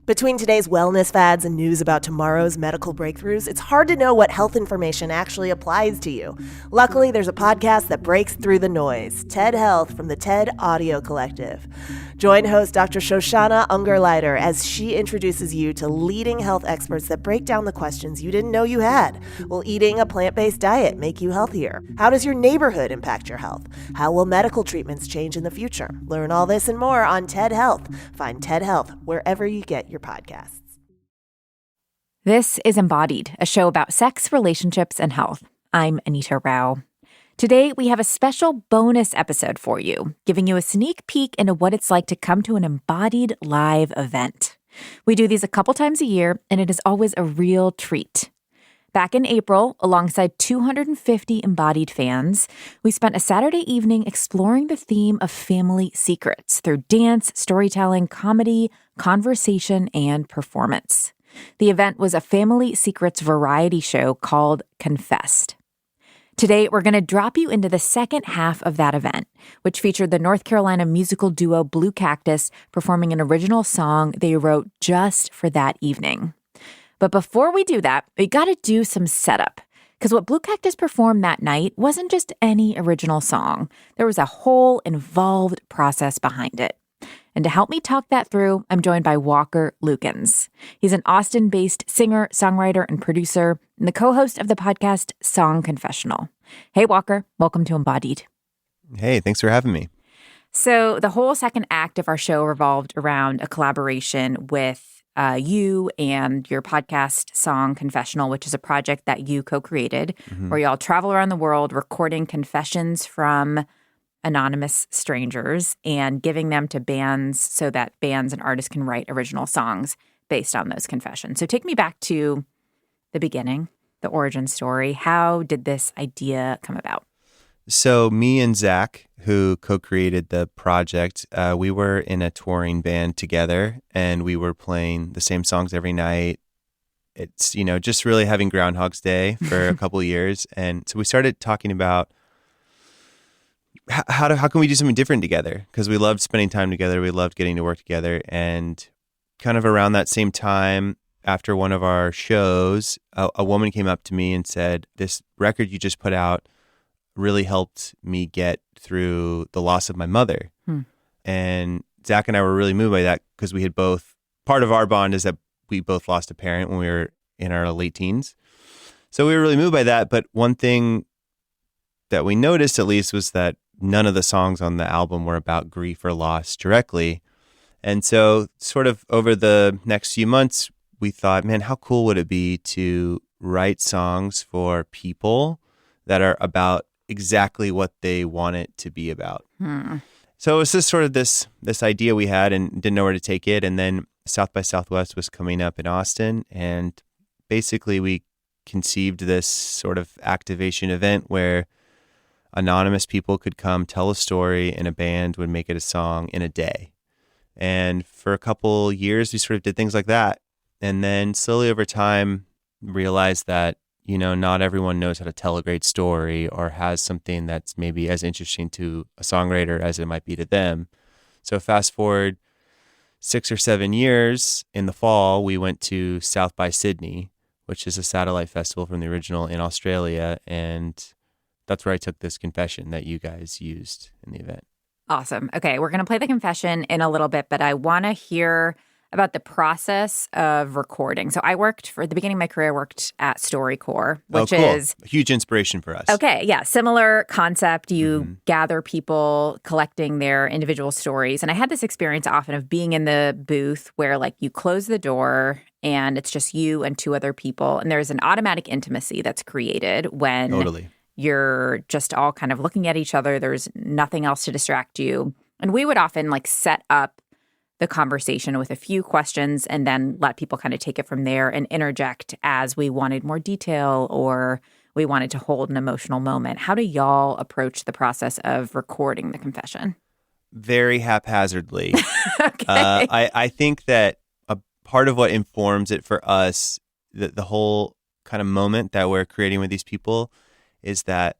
Between today's wellness fads and news about tomorrow's medical breakthroughs, it's hard to know what health information actually applies to you. Luckily, there's a podcast that breaks through the noise, TED Health from the TED Audio Collective. Join host Dr. Shoshana Ungerleider as she introduces you to leading health experts that break down the questions you didn't know you had. Will eating a plant-based diet make you healthier? How does your neighborhood impact your health? How will medical treatments change in the future? Learn all this and more on TED Health. Find TED Health wherever you get your podcasts. This is Embodied, a show about sex, relationships, and health. I'm Anita Rao. Today, we have a special bonus episode for you, giving you a sneak peek into what it's like to come to an Embodied live event. We do these a couple times a year, and it is always a real treat. Back in April, alongside 250 Embodied fans, we spent a Saturday evening exploring the theme of family secrets through dance, storytelling, comedy, conversation, and performance. The event was a family secrets variety show called Confessed. Today, we're going to drop you into the second half of that event, which featured the North Carolina musical duo Blue Cactus performing an original song they wrote just for that evening. But before we do that, we got to do some setup, because what Blue Cactus performed that night wasn't just any original song. There was a whole involved process behind it. And to help me talk that through, I'm joined by Walker Lukens. He's an Austin-based singer, songwriter, and producer, and the co-host of the podcast Song Confessional. Hey, Walker, welcome to Embodied. Hey, thanks for having me. So the whole second act of our show revolved around a collaboration with you and your podcast, Song Confessional, which is a project that you co-created, where y'all travel around the world recording confessions from anonymous strangers and giving them to bands so that bands and artists can write original songs based on those confessions. So take me back to the beginning, the origin story. How did this idea come about? So me and Zach, who co-created the project, we were in a touring band together, and we were playing the same songs every night. It's, just really having Groundhog's Day for a couple of years. And so we started talking about how can we do something different together? Because we loved spending time together. We loved getting to work together. And kind of around that same time, after one of our shows, a woman came up to me and said, "This record you just put out really helped me get through the loss of my mother." And Zach and I were really moved by that, because we had both, part of our bond is that we both lost a parent when we were in our late teens. So we were really moved by that. But one thing that we noticed, at least, was that none of the songs on the album were about grief or loss directly. And so sort of over the next few months, we thought, man, how cool would it be to write songs for people that are about exactly what they want it to be about? So it was just sort of this idea we had and didn't know where to take it. And then South by Southwest was coming up in Austin. And basically we conceived this sort of activation event where anonymous people could come tell a story and a band would make it a song in a day. And for a couple years, we sort of did things like that. And then slowly over time, realized that, not everyone knows how to tell a great story or has something that's maybe as interesting to a songwriter as it might be to them. So fast forward 6 or 7 years, in the fall, we went to South by Sydney, which is a satellite festival from the original in Australia. And that's where I took this confession that you guys used in the event. Awesome. Okay, we're going to play the confession in a little bit, but I want to hear about the process of recording. So at the beginning of my career, I worked at StoryCorps, which is a huge inspiration for us. Okay, yeah, similar concept. You gather people collecting their individual stories. And I had this experience often of being in the booth where you close the door and it's just you and two other people. And there's an automatic intimacy that's created when you're just all kind of looking at each other. There's nothing else to distract you. And we would often set up the conversation with a few questions and then let people kind of take it from there and interject as we wanted more detail or we wanted to hold an emotional moment. How do y'all approach the process of recording the confession? Very haphazardly. Okay. I think that a part of what informs it for us, the whole kind of moment that we're creating with these people, is that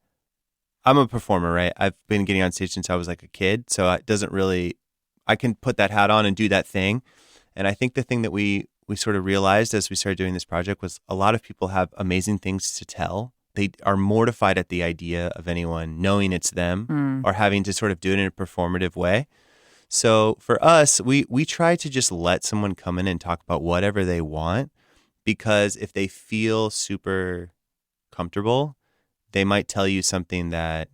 I'm a performer, right? I've been getting on stage since I was a kid, so it doesn't really, I can put that hat on and do that thing. And I think the thing that we sort of realized as we started doing this project was a lot of people have amazing things to tell. They are mortified at the idea of anyone knowing it's them or having to sort of do it in a performative way. So for us, we try to just let someone come in and talk about whatever they want, because if they feel super comfortable, they might tell you something that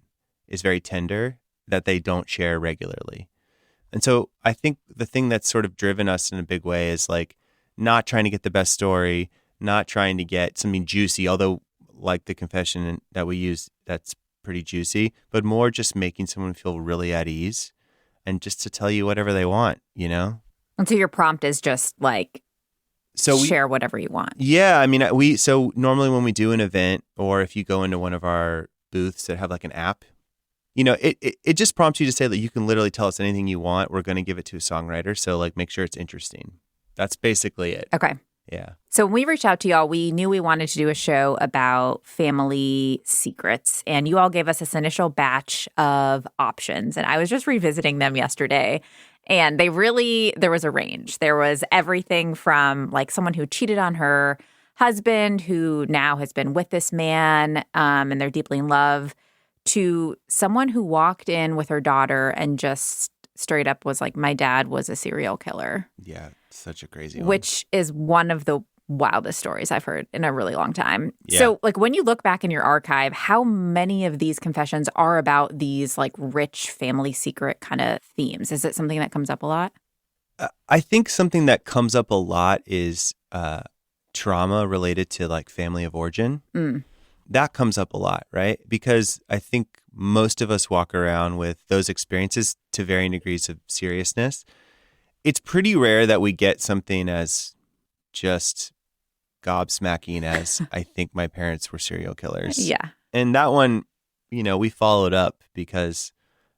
is very tender that they don't share regularly. And so I think the thing that's sort of driven us in a big way is like not trying to get the best story, not trying to get something juicy, although like the confession that we use, that's pretty juicy, but more just making someone feel really at ease and just to tell you whatever they want, you know? And so your prompt is just like, share whatever you want. Yeah. I mean, so normally when we do an event, or if you go into one of our booths that have like an app, you know, it just prompts you to say that you can literally tell us anything you want. We're going to give it to a songwriter. So like, make sure it's interesting. That's basically it. Okay. Yeah. So when we reached out to y'all, we knew we wanted to do a show about family secrets. And you all gave us this initial batch of options. And I was just revisiting them yesterday. And there was a range. There was everything from like someone who cheated on her husband, who now has been with this man, and they're deeply in love, to someone who walked in with her daughter and just straight up was like, my dad was a serial killer. Yeah, such a crazy one. Which is one of the wildest stories I've heard in a really long time. Yeah. So like when you look back in your archive, how many of these confessions are about these like rich family secret kind of themes? Is it something that comes up a lot? I think something that comes up a lot is trauma related to like family of origin. That comes up a lot, right? Because I think most of us walk around with those experiences to varying degrees of seriousness. It's pretty rare that we get something as just gobsmacking as I think my parents were serial killers. Yeah. And that one, you know, we followed up because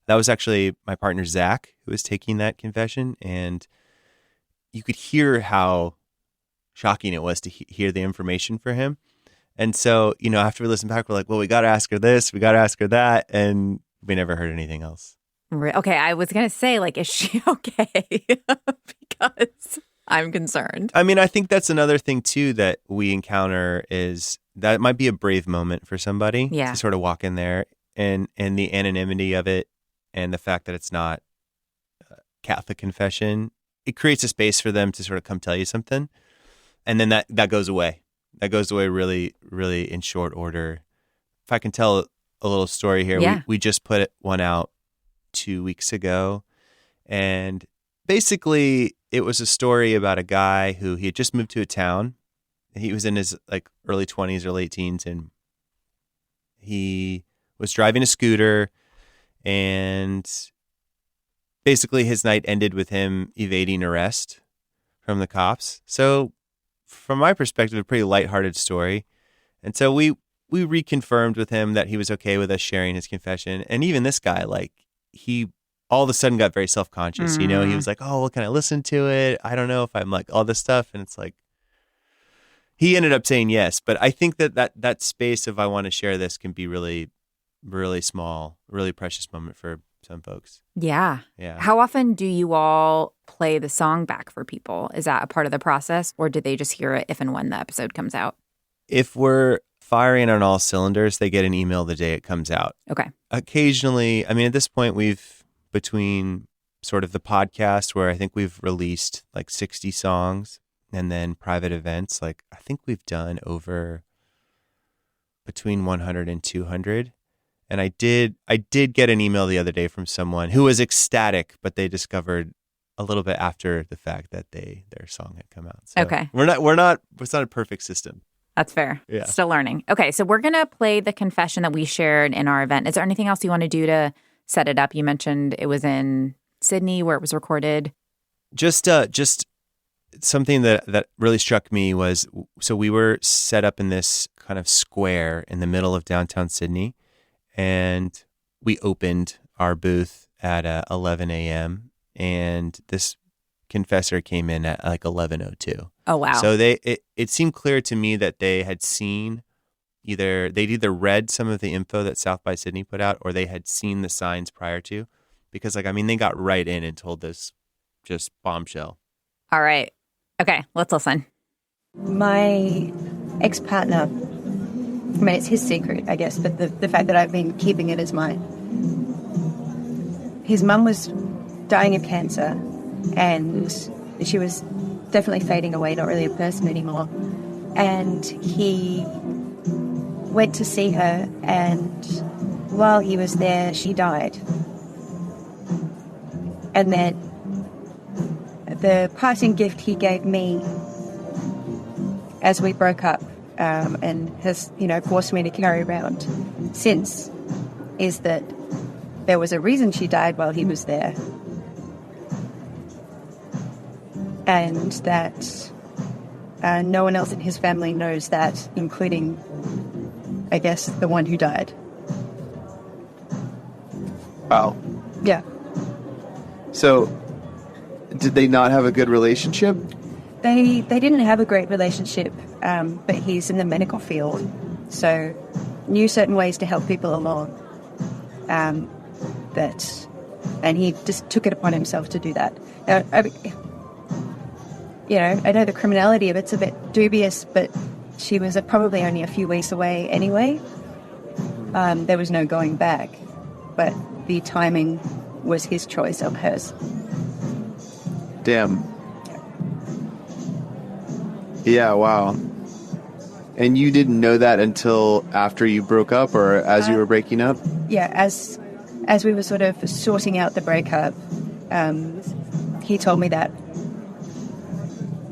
that was actually my partner, Zach, who was taking that confession. And you could hear how shocking it was to hear the information for him. And so, you know, after we listened back, we're like, well, we got to ask her this, we got to ask her that. And we never heard anything else. Okay, I was going to say, like, is she okay? Because I'm concerned. I mean, I think that's another thing, too, that we encounter is that it might be a brave moment for somebody to sort of walk in there and the anonymity of it and the fact that it's not Catholic confession. It creates a space for them to sort of come tell you something. And then that goes away. That goes away really, really in short order. If I can tell a little story here, we just put one out 2 weeks ago. And basically, it was a story about a guy who he had just moved to a town. He was in his like early 20s or late teens, and he was driving a scooter, and basically his night ended with him evading arrest from the cops. So from my perspective, a pretty lighthearted story. And so we reconfirmed with him that he was okay with us sharing his confession. And even this guy, like, he all of a sudden got very self-conscious. You know, he was like, oh, well, can I listen to it? I don't know if I'm like all this stuff. And it's like, he ended up saying yes. But I think that space of I want to share this can be really, really small, really precious moment for some folks. Yeah. Yeah. How often do you all play the song back for people? Is that a part of the process, or do they just hear it if and when the episode comes out? If we're firing on all cylinders, they get an email the day it comes out. Okay. Occasionally, I mean, at this point, we've, between sort of the podcast where I think we've released like 60 songs and then private events, like I think we've done over between 100 and 200. And I did get an email the other day from someone who was ecstatic, but they discovered a little bit after the fact that their song had come out. So okay. It's not a perfect system. That's fair. Yeah. Still learning. Okay, so we're going to play the confession that we shared in our event. Is there anything else you want to do to set it up? You mentioned it was in Sydney where it was recorded. Just something that really struck me was, so we were set up in this kind of square in the middle of downtown Sydney, and we opened our booth at 11 a.m. and this confessor came in at like 11:02. Oh wow! So it seemed clear to me that they had seen they'd either read some of the info that South by Sydney put out, or they had seen the signs prior to, because like I mean they got right in and told this just bombshell. All right, Okay, let's listen. My ex-partner, I mean, it's his secret, I guess, but the fact that I've been keeping it as mine. His mum was dying of cancer, and she was definitely fading away, not really a person anymore. And he went to see her, and while he was there, she died. And then the parting gift he gave me as we broke up, and has, forced me to carry around since, is that there was a reason she died while he was there. And that no one else in his family knows that, including, I guess, the one who died. Wow. Yeah. So, did they not have a good relationship? They didn't have a great relationship, but he's in the medical field, so knew certain ways to help people along. And he just took it upon himself to do that. I know the criminality of it's a bit dubious, but she was probably only a few weeks away anyway. There was no going back, but the timing was his choice of hers. Damn. Yeah, wow. And you didn't know that until after you broke up, or as you were breaking up? Yeah, as we were sort of sorting out the breakup, he told me that.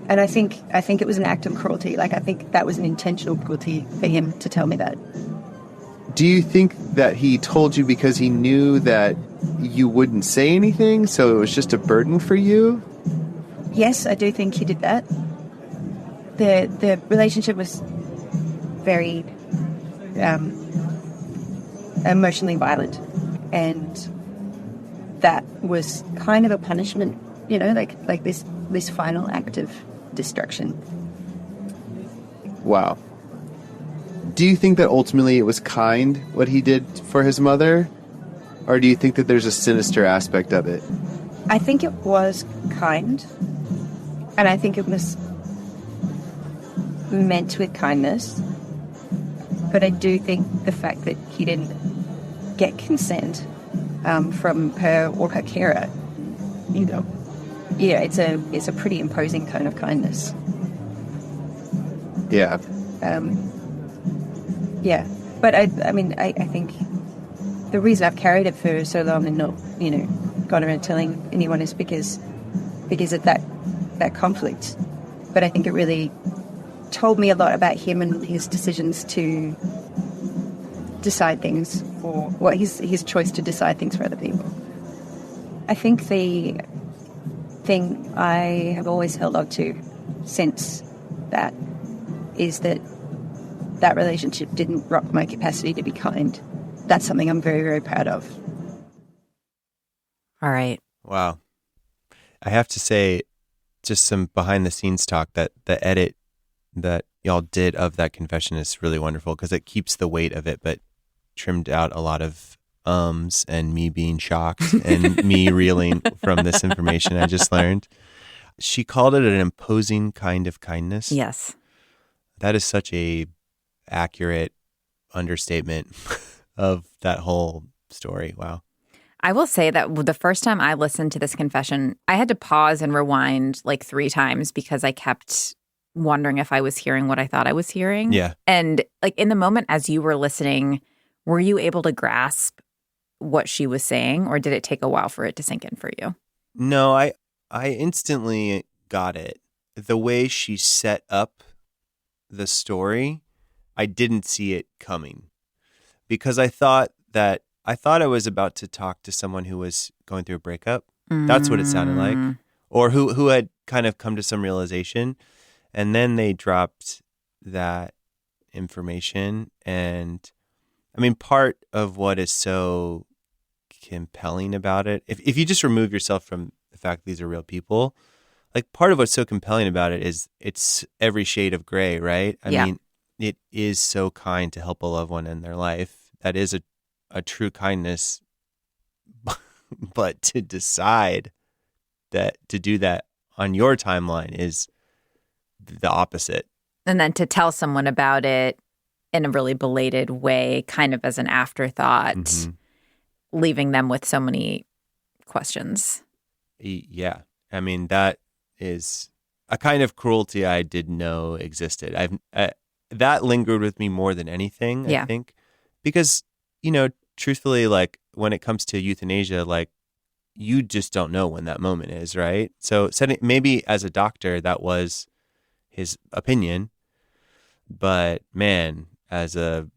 And I think it was an act of cruelty. Like, I think that was an intentional cruelty for him to tell me that. Do you think that he told you because he knew that you wouldn't say anything, so it was just a burden for you? Yes, I do think he did that. The relationship was very emotionally violent, and that was kind of a punishment, like this final act of destruction. Wow. Do you think that ultimately it was kind what he did for his mother? Or do you think that there's a sinister aspect of it? I think it was kind, and I think it was meant with kindness, but I do think the fact that he didn't get consent from her or her carer, it's a pretty imposing kind of kindness. Yeah. Yeah, but I think the reason I've carried it for so long and not, gone around telling anyone is because of that conflict. But I think it really told me a lot about him and his decisions to decide things, or his choice to decide things for other people. I think the thing I have always held on to since that is that relationship didn't rock my capacity to be kind. That's something I'm very, very proud of. All right. Wow. I have to say, just some behind the scenes talk, that the edit that y'all did of that confession is really wonderful because it keeps the weight of it, but trimmed out a lot of ums and me being shocked and me reeling from this information I just learned. She called it an imposing kind of kindness. Yes. That is such a accurate understatement of that whole story. Wow. I will say that the first time I listened to this confession, I had to pause and rewind like 3 times because I kept wondering if I was hearing what I thought I was hearing. Yeah. And like in the moment as you were listening, were you able to grasp what she was saying, or did it take a while for it to sink in for you? No, I instantly got it. The way she set up the story, I didn't see it coming because I thought I was about to talk to someone who was going through a breakup. That's what it sounded like. Or who had kind of come to some realization. And then they dropped that information. And I mean, part of what is so compelling about it, if you just remove yourself from the fact these are real people, like part of what's so compelling about it is it's every shade of gray, right? I mean, it is so kind to help a loved one in their life. That is a true kindness. But to decide that to do that on your timeline is the opposite. And then to tell someone about it in a really belated way, kind of as an afterthought, leaving them with so many questions. Yeah. I mean, that is a kind of cruelty I didn't know existed. That lingered with me more than anything, I think. Because, truthfully, like when it comes to euthanasia, like you just don't know when that moment is, right? So maybe as a doctor, that was his opinion. But man, as a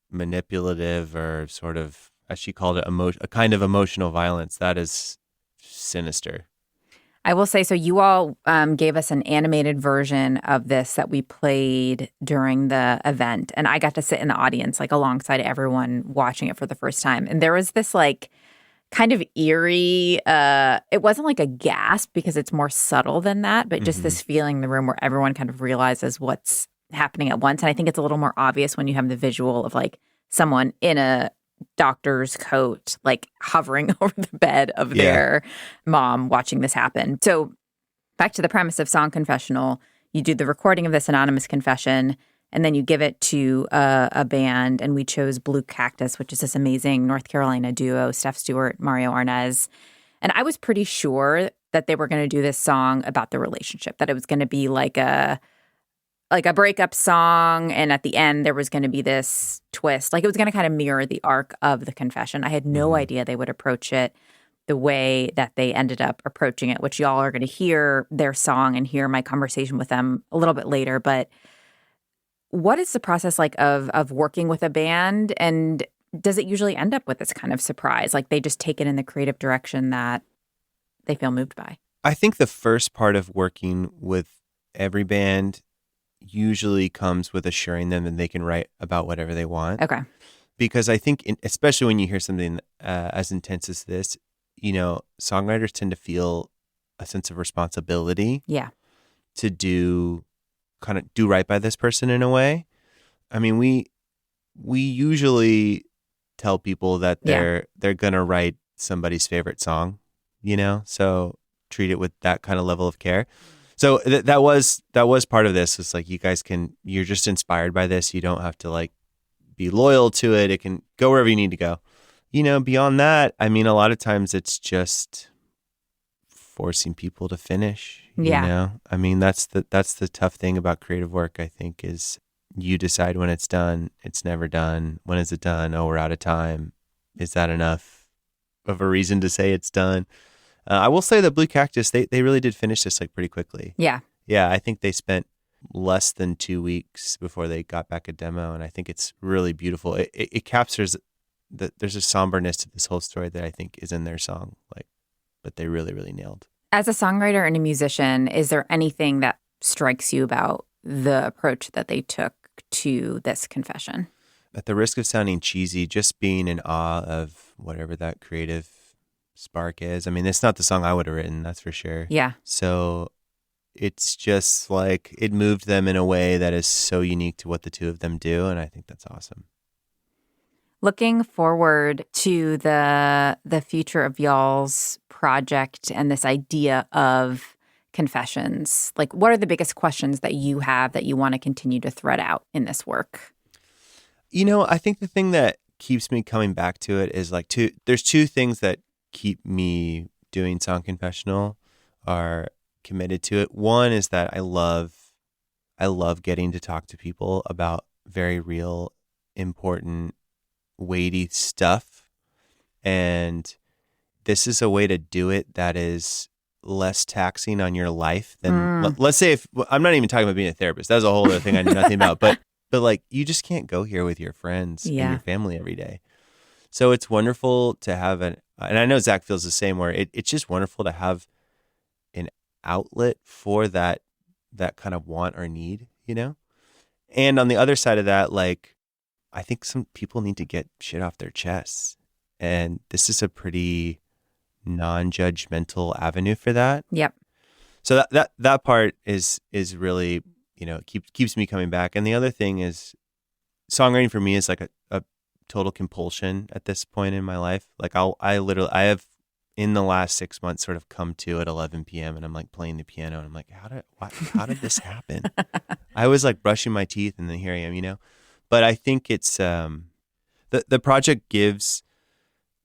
manipulative or sort of, as she called it, a kind of emotional violence, that is sinister. I will say, so you all gave us an animated version of this that we played during the event. And I got to sit in the audience, like alongside everyone watching it for the first time. And there was this like kind of eerie, it wasn't like a gasp because it's more subtle than that, but just this feeling in the room where everyone kind of realizes what's happening at once. And I think it's a little more obvious when you have the visual of like someone in a doctor's coat, like hovering over the bed of their mom watching this happen. So back to the premise of Song Confessional, you do the recording of this anonymous confession, and then you give it to a band, and we chose Blue Cactus, which is this amazing North Carolina duo, Steph Stewart, Mario Arnaz. And I was pretty sure that they were going to do this song about the relationship, that it was going to be like a breakup song, and at the end there was going to be this twist. Like it was going to kind of mirror the arc of the confession. I had no idea they would approach it the way that they ended up approaching it, which y'all are going to hear their song and hear my conversation with them a little bit later. But what is the process like of working with a band, and does it usually end up with this kind of surprise? Like they just take it in the creative direction that they feel moved by? I think the first part of working with every band usually comes with assuring them that they can write about whatever they want. Okay. Because I think, especially when you hear something as intense as this, songwriters tend to feel a sense of responsibility. Yeah. To do right by this person in a way. I mean, we usually tell people that they're gonna write somebody's favorite song, so treat it with that kind of level of care. So that was part of this. It's like you're just inspired by this. You don't have to like be loyal to it. It can go wherever you need to go. Beyond that, I mean, a lot of times it's just forcing people to finish. I mean, that's the tough thing about creative work, I think, is you decide when it's done. It's never done. When is it done? Oh, we're out of time. Is that enough of a reason to say it's done? I will say that Blue Cactus, they really did finish this like pretty quickly. Yeah. Yeah, I think they spent less than 2 weeks before they got back a demo, and I think it's really beautiful. It captures there's a somberness to this whole story that I think is in their song, but they really, really nailed. As a songwriter and a musician, is there anything that strikes you about the approach that they took to this confession? At the risk of sounding cheesy, just being in awe of whatever that creative spark is. I mean, it's not the song I would have written, that's for sure. Yeah. So it's just like it moved them in a way that is so unique to what the two of them do, and I think that's awesome. Looking forward to the future of y'all's project and this idea of confessions, like what are the biggest questions that you have that you want to continue to thread out in this work? I think the thing that keeps me coming back to it is there's two things that keep me doing Song Confessional, are committed to it. One is that I love getting to talk to people about very real, important, weighty stuff. And this is a way to do it that is less taxing on your life than, let's say, if I'm not even talking about being a therapist. That's a whole other thing I know nothing about. But like, you just can't go here with your friends and your family every day. So it's wonderful to have and I know Zach feels the same, where it's just wonderful to have an outlet for that kind of want or need, And on the other side of that, like, I think some people need to get shit off their chests. And this is a pretty non-judgmental avenue for that. Yep. So that part is really, keeps me coming back. And the other thing is, songwriting for me is like a total compulsion at this point in my life. Like I have in the last 6 months sort of come to at 11 p.m. and I'm like playing the piano and I'm like, how did this happen? I was like brushing my teeth and then here I am, you know? But I think it's, the project gives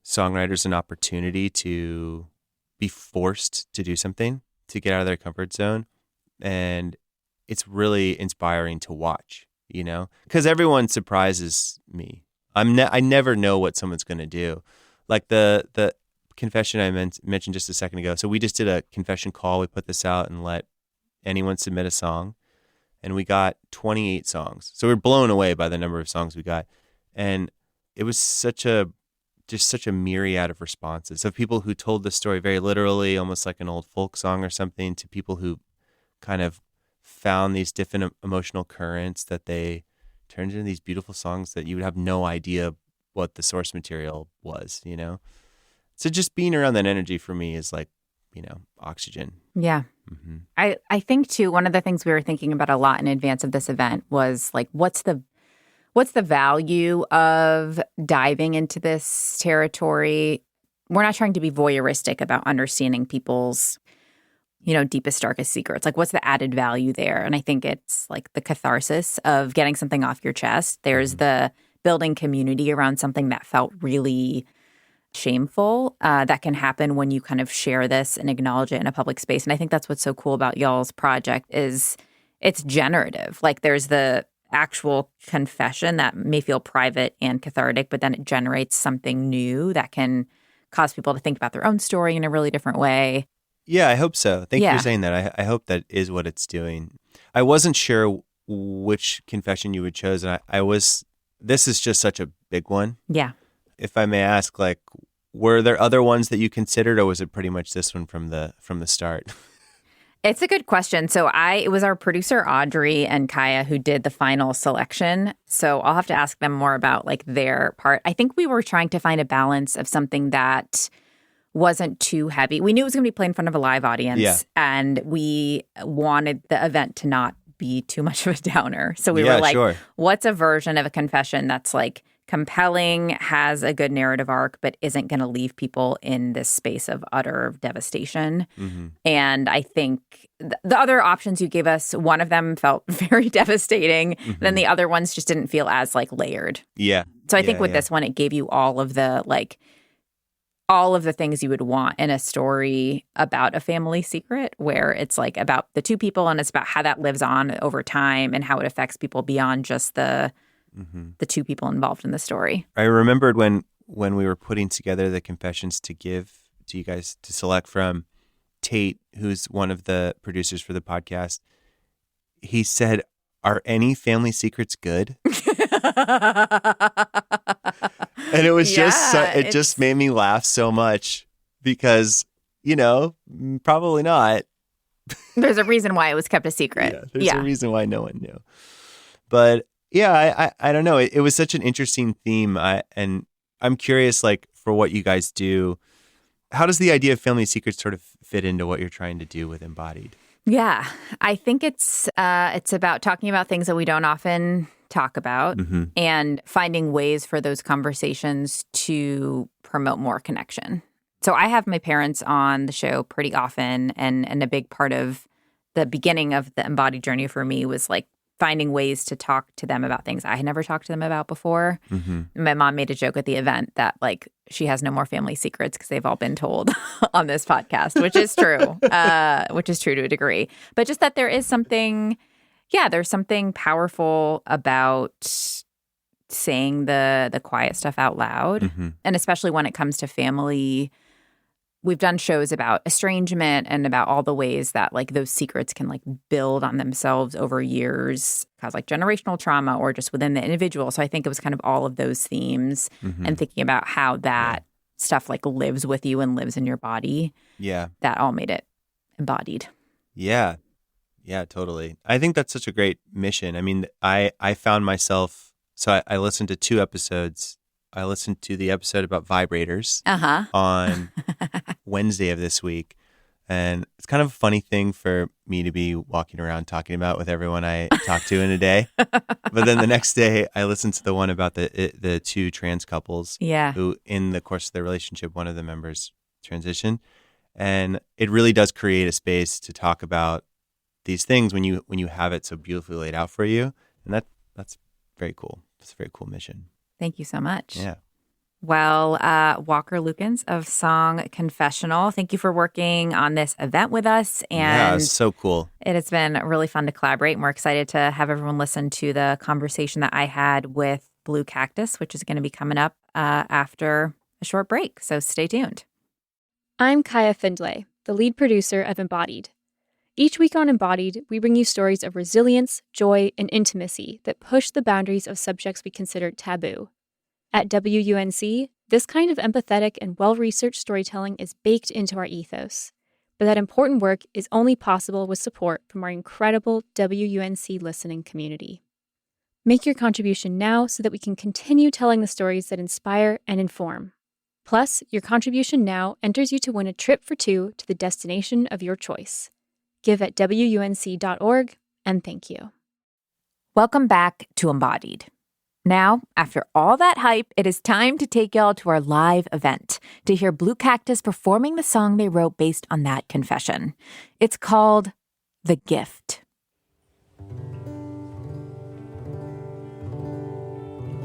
songwriters an opportunity to be forced to do something, to get out of their comfort zone. And it's really inspiring to watch, you know, because everyone surprises me. I never know what someone's going to do. Like the confession I mentioned just a second ago. So we just did a confession call. We put this out and let anyone submit a song, and we got 28 songs. So we're blown away by the number of songs we got, and it was such a myriad of responses of people who told the story very literally, almost like an old folk song or something, to people who kind of found these different emotional currents that they turned into these beautiful songs that you would have no idea what the source material was, you know? So just being around that energy for me is like, you know, oxygen. Yeah. Mm-hmm. I think too, one of the things we were thinking about a lot in advance of this event was like, what's the value of diving into this territory? We're not trying to be voyeuristic about understanding people's, you know, deepest, darkest secrets. Like, what's the added value there? And I think it's like the catharsis of getting something off your chest. There's the building community around something that felt really shameful that can happen when you kind of share this and acknowledge it in a public space. And I think that's what's so cool about y'all's project is it's generative. Like, there's the actual confession that may feel private and cathartic, but then it generates something new that can cause people to think about their own story in a really different way. Yeah, I hope so. Thank you Yeah. for saying that. I hope that is what it's doing. I wasn't sure which confession you would choose, and this is just such a big one. Yeah. If I may ask, like, were there other ones that you considered, or was it pretty much this one from the start? It's a good question. So it was our producer, Audrey and Kaya, who did the final selection. So I'll have to ask them more about like their part. I think we were trying to find a balance of something that wasn't too heavy. We knew it was going to be played in front of a live audience, Yeah. and we wanted the event to not be too much of a downer. So we Yeah, were like, sure. what's a version of a confession that's like compelling, has a good narrative arc, but isn't going to leave people in this space of utter devastation? Mm-hmm. And I think the other options you gave us, one of them felt very devastating. Mm-hmm. Then the other ones just didn't feel as like layered. Yeah. So I think Yeah, with yeah. this one, it gave you all of the things you would want in a story about a family secret, where it's like about the two people and it's about how that lives on over time and how it affects people beyond just the two people involved in the story. I remembered when we were putting together the confessions to give to you guys to select from, Tate, who's one of the producers for the podcast, he said, "Are any family secrets good?" And it was just made me laugh so much because, you know, probably not. There's a reason why it was kept a secret. Yeah, there's a reason why no one knew. But yeah, I don't know. It was such an interesting theme. And I'm curious, like, for what you guys do, how does the idea of family secrets sort of fit into what you're trying to do with Embodied? Yeah, I think it's about talking about things that we don't often talk about and finding ways for those conversations to promote more connection. So I have my parents on the show pretty often, and a big part of the beginning of the Embodied journey for me was like finding ways to talk to them about things I had never talked to them about before. My mom made a joke at the event that like she has no more family secrets because they've all been told on this podcast, which is true, to a degree. But just that there is something, there's something powerful about saying the quiet stuff out loud. And especially when it comes to family. We've done shows about estrangement and about all the ways that like those secrets can like build on themselves over years, cause like generational trauma or just within the individual. So I think it was kind of all of those themes and thinking about how that stuff like lives with you and lives in your body. Yeah. That all made it embodied. Yeah. Yeah, totally. I think that's such a great mission. I mean, I found myself, so I listened to 2 episodes. I listened to the episode about vibrators on Wednesday of this week. And it's kind of a funny thing for me to be walking around talking about with everyone I talk to in a day. But then the next day, I listened to the one about the 2 trans couples who, in the course of their relationship, one of the members transition. And it really does create a space to talk about these things when you have it so beautifully laid out for you. And that's very cool. It's a very cool mission. Thank you so much. Yeah. Well, Walker Lukens of Song Confessional, thank you for working on this event with us. And it's so cool. It has been really fun to collaborate. And we're excited to have everyone listen to the conversation that I had with Blue Cactus, which is going to be coming up after a short break. So stay tuned. I'm Kaya Findlay, the lead producer of Embodied. Each week on Embodied, we bring you stories of resilience, joy, and intimacy that push the boundaries of subjects we consider taboo. At WUNC, this kind of empathetic and well-researched storytelling is baked into our ethos. But that important work is only possible with support from our incredible WUNC listening community. Make your contribution now so that we can continue telling the stories that inspire and inform. Plus, your contribution now enters you to win a trip for two to the destination of your choice. Give at WUNC.org, and thank you. Welcome back to Embodied. Now, after all that hype, it is time to take y'all to our live event to hear Blue Cactus performing the song they wrote based on that confession. It's called The Gift.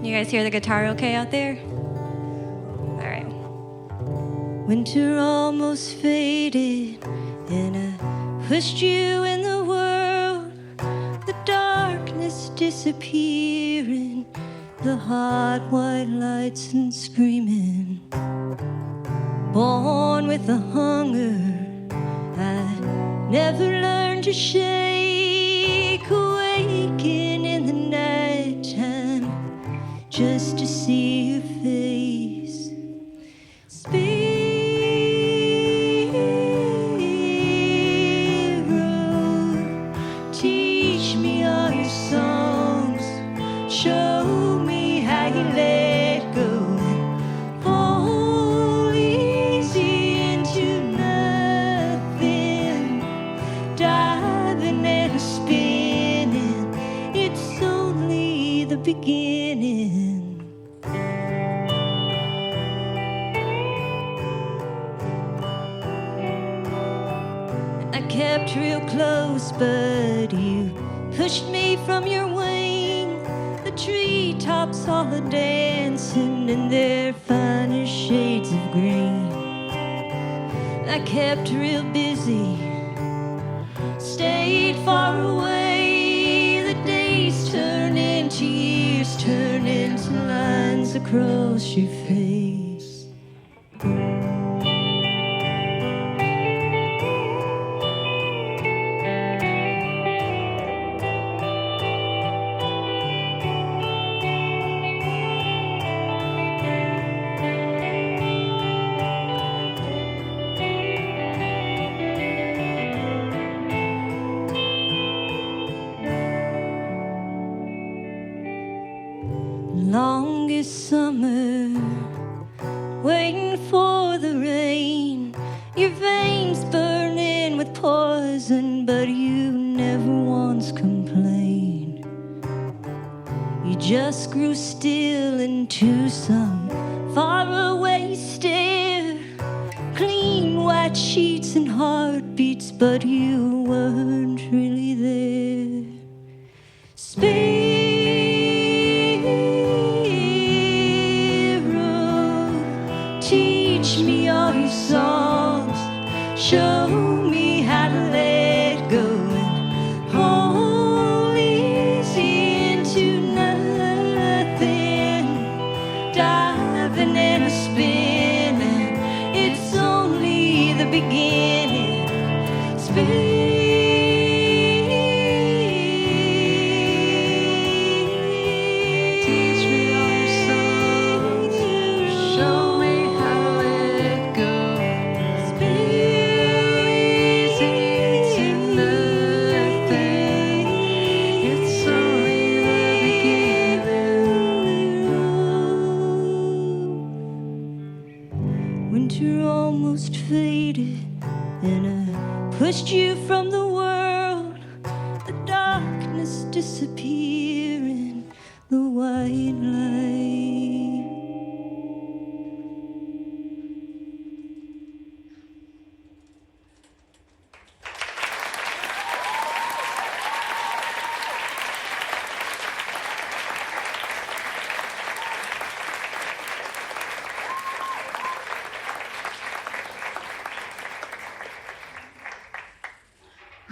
You guys hear the guitar okay out there? All right. Winter almost faded, and I pushed you in the world. The darkness disappearing, the hot white lights and screaming. Born with a hunger I never learned to shake. Awaken in the nighttime just to see your face. Spirit, teach me all your songs. Show me how you let go. Fall easy into nothing. Diving and spinning. It's only the beginning. I kept real close, but you pushed me from your wing. The treetops all are dancing in their finest shades of green. I kept real busy, stayed far away. The days turn into years, turn into lines across your face. Longest summer, waiting for the rain. Your veins burning with poison, but you never once complained. You just grew still into some faraway stare. Clean white sheets and heartbeats, but you weren't really there. Teach me all your songs. Show me how to let go and hold easy into nothing. Diving and spinning. It's only the beginning. Teach me all your songs. Show me how to let go. Easy to nothing. It's only the beginning. Winter almost faded, and I pushed you from the world. The darkness disappearing, the white light.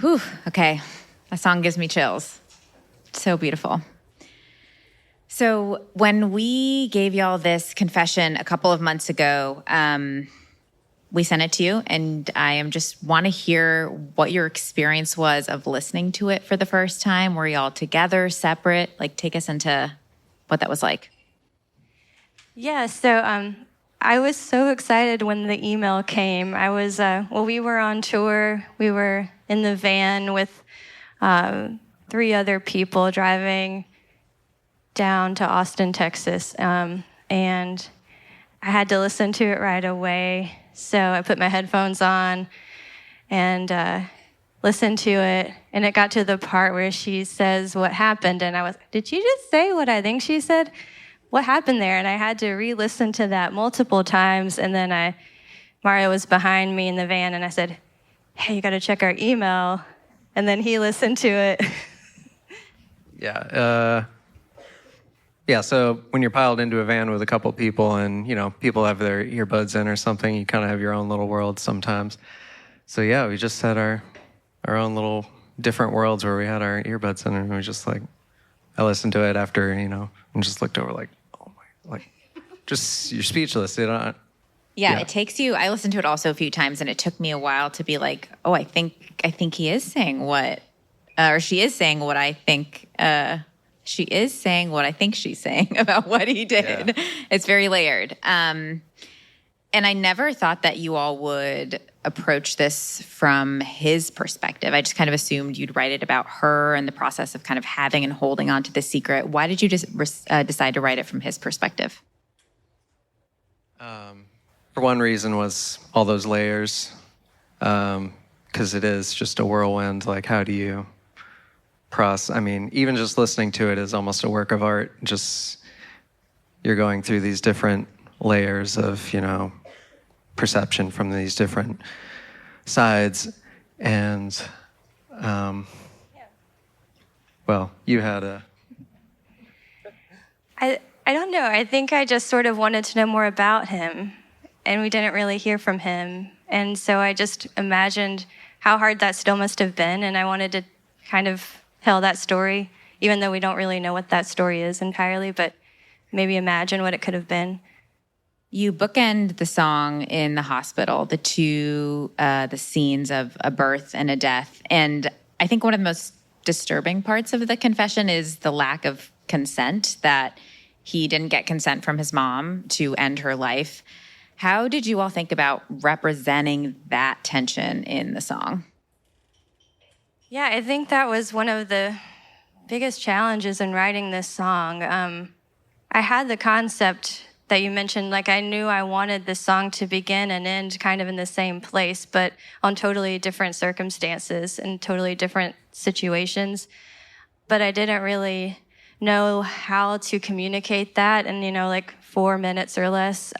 Whew, okay. That song gives me chills. So beautiful. So when we gave y'all this confession a couple of months ago, we sent it to you, and I just want to hear what your experience was of listening to it for the first time. Were y'all together, separate? Like, take us into what that was like. Yeah, so I was so excited when the email came. I was, we were on tour. We were in the van with 3 other people driving down to Austin, Texas, and I had to listen to it right away. So I put my headphones on and listened to it, and it got to the part where she says what happened, and I was, did she just say what I think she said? What happened there? And I had to re-listen to that multiple times, and then Mario was behind me in the van, and I said, hey, you got to check our email, and then he listened to it. Yeah, so when you're piled into a van with a couple people and, people have their earbuds in or something, you kind of have your own little world sometimes. So yeah, we just had our own little different worlds where we had our earbuds in, and we just like, I listened to it after, and just looked over like, oh my, like, just, you're speechless. Yeah, it takes you, I listened to it also a few times, and it took me a while to be like, oh, I think he is saying what, or she is saying what I think, she is saying what I think she's saying about what he did. Yeah. It's very layered. And I never thought that you all would approach this from his perspective. I just kind of assumed you'd write it about her and the process of kind of having and holding on to the secret. Why did you just decide to write it from his perspective? For one reason was all those layers, because it is just a whirlwind. Like, how do you even just listening to it is almost a work of art. Just, you're going through these different layers of, perception from these different sides. And, you had a... I don't know. I think I just sort of wanted to know more about him, and we didn't really hear from him. And so I just imagined how hard that still must have been, and I wanted to kind of tell that story, even though we don't really know what that story is entirely, but maybe imagine what it could have been. You bookend the song in the hospital, the scenes of a birth and a death. And I think one of the most disturbing parts of the confession is the lack of consent, that he didn't get consent from his mom to end her life. How did you all think about representing that tension in the song? Yeah, I think that was one of the biggest challenges in writing this song. I had the concept that you mentioned, like I knew I wanted this song to begin and end kind of in the same place, but on totally different circumstances and totally different situations. But I didn't really know how to communicate that in, like 4 minutes or less.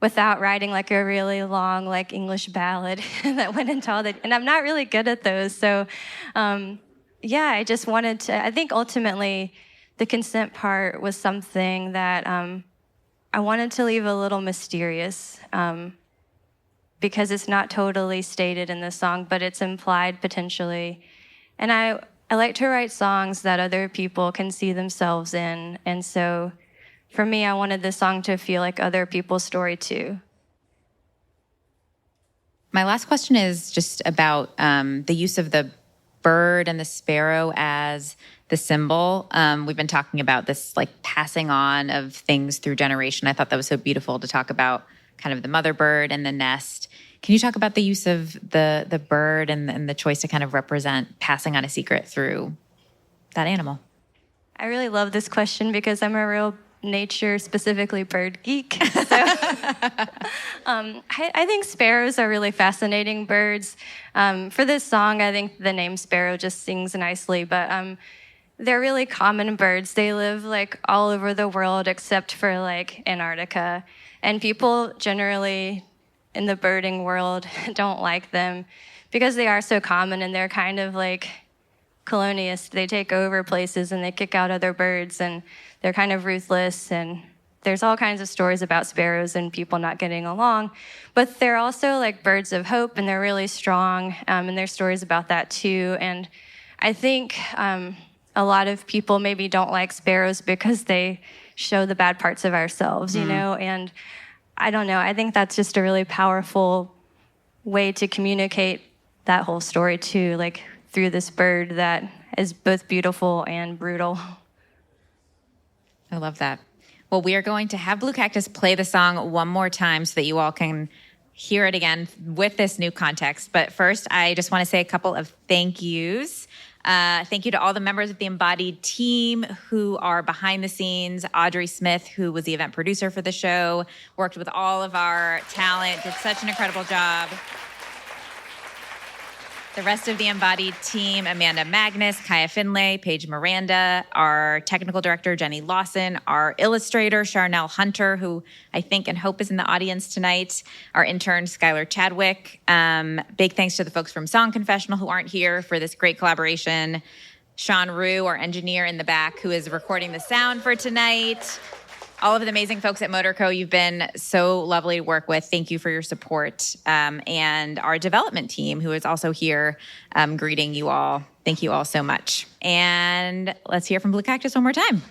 Without writing like a really long like English ballad that went into all and I'm not really good at those. So I just wanted to, I think ultimately the consent part was something that I wanted to leave a little mysterious because it's not totally stated in the song, but it's implied potentially. And I like to write songs that other people can see themselves in. And so for me, I wanted this song to feel like other people's story too. My last question is just about the use of the bird and the sparrow as the symbol. We've been talking about this like passing on of things through generation. I thought that was so beautiful to talk about kind of the mother bird and the nest. Can you talk about the use of the bird and the choice to kind of represent passing on a secret through that animal? I really love this question because I'm a real nature, specifically bird geek. So I think sparrows are really fascinating birds. For this song, I think the name sparrow just sings nicely, but they're really common birds. They live like all over the world except for like Antarctica. And people generally in the birding world don't like them because they are so common and they're kind of like colonialists. They take over places and they kick out other birds and they're kind of ruthless and there's all kinds of stories about sparrows and people not getting along, but they're also like birds of hope, and they're really strong, and there's stories about that too. And I think a lot of people maybe don't like sparrows because they show the bad parts of ourselves, you know, and I don't know. I think that's just a really powerful way to communicate that whole story too, like through this bird that is both beautiful and brutal. I love that. Well, we are going to have Blue Cactus play the song one more time so that you all can hear it again with this new context. But first, I just want to say a couple of thank yous. Thank you to all the members of the Embodied team who are behind the scenes. Audrey Smith, who was the event producer for the show, worked with all of our talent, did such an incredible job. The rest of the Embodied team, Amanda Magnus, Kaya Finlay, Paige Miranda, our technical director, Jenny Lawson, our illustrator, Charnel Hunter, who I think and hope is in the audience tonight, our intern, Skylar Chadwick. Big thanks to the folks from Song Confessional who aren't here for this great collaboration. Sean Rue, our engineer in the back, who is recording the sound for tonight. All of the amazing folks at Motor Co. You've been so lovely to work with. Thank you for your support. And our development team, who is also here, greeting you all. Thank you all so much. And let's hear from Blue Cactus one more time.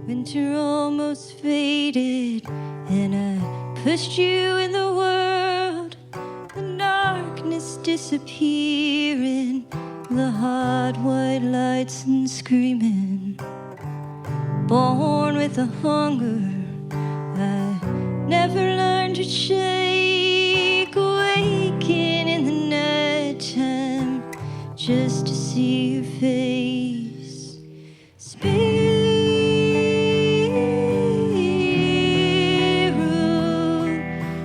Winter almost faded, and I pushed you in the world. The darkness disappearing, the hot white lights and screaming. Born with a hunger I never learned to shake. Waking in the nighttime just to see your face.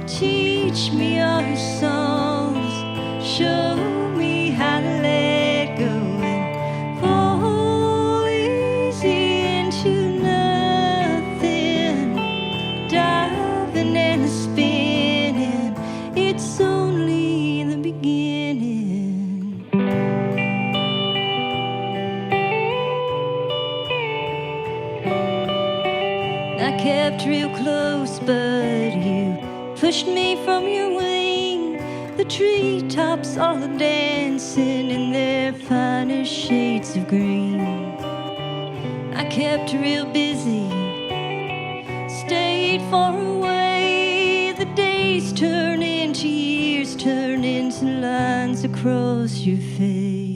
Teach me all your songs, show me how to let go and fall easy into nothing, diving and spinning. It's only the beginning. I kept real close, but you pushed me from your wing. The treetops all are dancing in their finest shades of green. I kept real busy, stayed far away. The days turn into years, turn into lines across your face.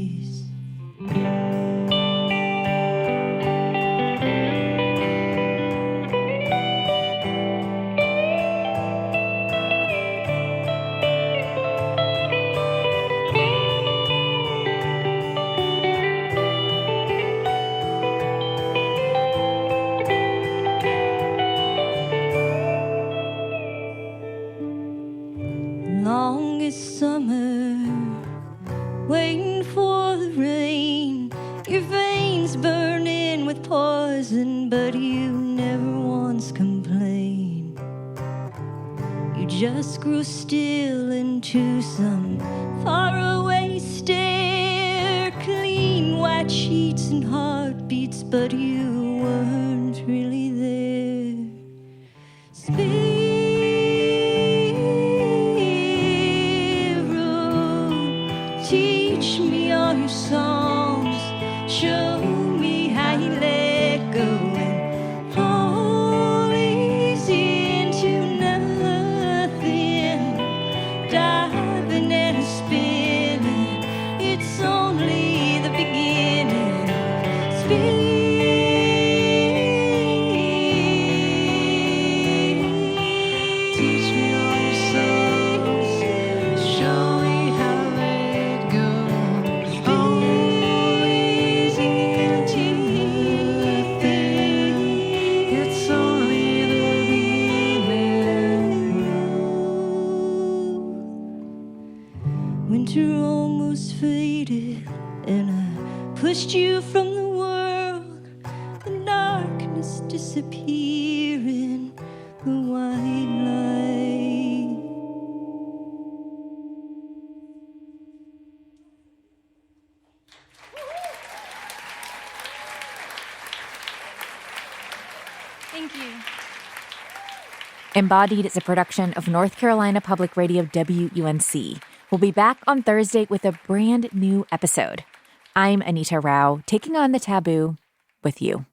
Longest summer, waiting for the rain. Your veins burning with poison, but you never once complain. You just grew still into some faraway stare. Clean white sheets and heartbeats, but you weren't really there. Teach me all your songs, show me how you let go and fall easy into nothing, diving and spinning. It's only the beginning. Teach me all your songs, show me how to let go. It's only the beginning. Winter almost faded, and I pushed you from the world. The darkness disappearing, the white light Thank you. Embodied is a production of North Carolina Public Radio WUNC. We'll be back on Thursday with a brand new episode. I'm Anita Rao, taking on the taboo with you.